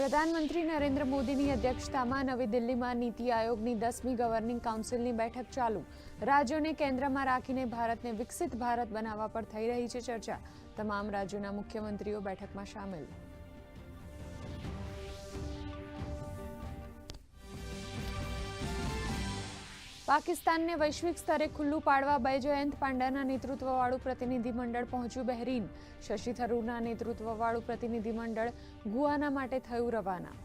પ્રધાનમંત્રી નરેન્દ્ર મોદીની અધ્યક્ષતામાં નવી દિલ્હીમાં નીતિ આયોગની 10મી ગવર્નિંગ કાઉન્સિલની બેઠક ચાલુ. રાજ્યોને કેન્દ્રમાં રાખીને ભારતને વિકસિત ભારત બનાવવા પર થઈ રહી છે ચર્ચા. તમામ રાજ્યોના મુખ્યમંત્રીઓ બેઠકમાં સામેલ. પાકિસ્તાનને વૈશ્વિક સ્તરે ખુલ્લું પાડવા બૈજયંત પાંડાના નેતૃત્વવાળું પ્રતિનિધિમંડળ પહોંચ્યું બહેરીન. શશી થરૂરના નેતૃત્વવાળું પ્રતિનિધિમંડળ ગુઆના માટે થયું રવાના.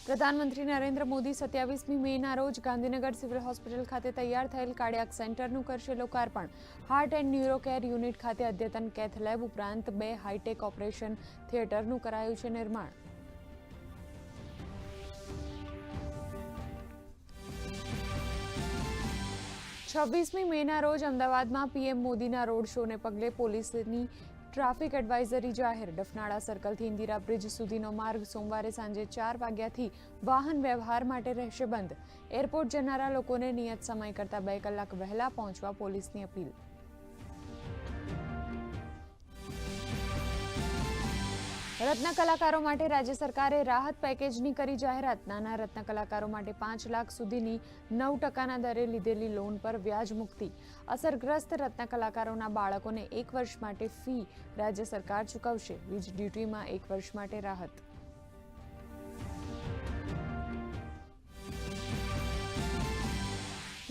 પ્રધાનમંત્રી નરેન્દ્ર મોદી 27મી મેના રોજ ગાંધીનગર સિવિલ હોસ્પિટલ ખાતે તૈયાર થયેલ કાર્ડિયાક સેન્ટરનું કરશે લોકાર્પણ. Heart and neuro care unit ખાતે અદ્યતન કેથ લેબ ઉપરાંત 2 હાઈટેક ઓપરેશન થિયેટરનું કરાયું છે નિર્માણ. છવ્વીસમી મેના રોજ અમદાવાદમાં પીએમ મોદીના રોડ શોને પગલે પોલીસની ટ્રાફિક એડવાઇઝરી જાહેર. ડફનાળા સર્કલથી ઇન્દિરા બ્રિજ સુધીનો માર્ગ સોમવારે સાંજે 4 વાગ્યાથી વાહન વ્યવહાર માટે રહેશે બંધ. એરપોર્ટ જનારા લોકોને નિયત સમય કરતાં 2 કલાક વહેલા પહોંચવા પોલીસની અપીલ. રત્ન કલાકારો માટે રાજ્ય સરકારે રાહત પેકેજની કરી જાહેરાત. નાના રત્ન કલાકારો માટે 5 લાખ સુધીની 9% દરે લીધેલી લોન પર વ્યાજ મુક્તિ. અસરગ્રસ્ત રત્ન કલાકારોના બાળકોને 1 વર્ષ માટે ફી રાજ્ય સરકાર ચૂકવશે. વીજ ડ્યુટીમાં 1 વર્ષ માટે રાહત.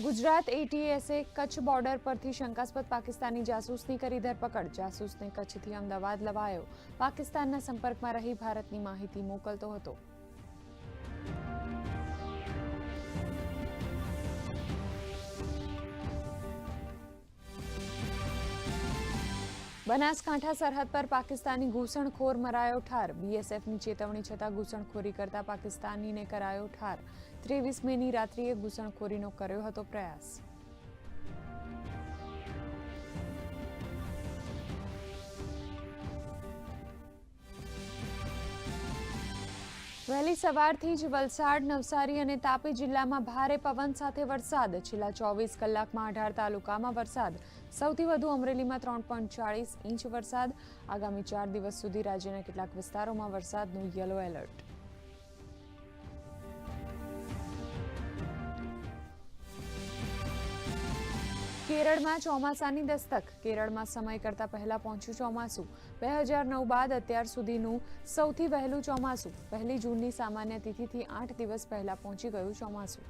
ગુજરાત એટીએસે કચ્છ બોર્ડર પરથી શંકાસ્પદ પાકિસ્તાની જાસૂસની કરી ધરપકડ. જાસૂસને કચ્છથી અમદાવાદ લવાયો. પાકિસ્તાનના સંપર્કમાં રહી ભારતની માહિતી મોકલતો હતો. બનાસકાંઠા સરહદ પર પાકિસ્તાની ઘૂસણખોર મરાયો ઠાર. બીએસએફની ચેતવણી છતાં ઘૂસણખોરી કરતા પાકિસ્તાનીને કરાયો ઠાર. 23 મેની રાત્રિએ ઘૂસણખોરીનો કર્યો હતો પ્રયાસ. વહેલી સવારથી જ વલસાડ, નવસારી અને તાપી જિલ્લામાં ભારે પવન સાથે વરસાદ. છેલ્લા 24 કલાકમાં 18 તાલુકામાં વરસાદ. સૌથી વધુ અમરેલીમાં 3.40 ઇંચ વરસાદ. આગામી 4 દિવસ સુધી રાજ્યના કેટલાક વિસ્તારોમાં વરસાદનું યલો એલર્ટ. કેરળમાં ચોમાસાની દસ્તક. કેરળમાં સમય કરતાં પહેલા પહોંચ્યું ચોમાસું. 2009 બાદ અત્યાર સુધીનું સૌથી વહેલું ચોમાસું. 1 જૂનની સામાન્ય તિથિથી 8 દિવસ પહેલા પહોંચી ગયું ચોમાસું.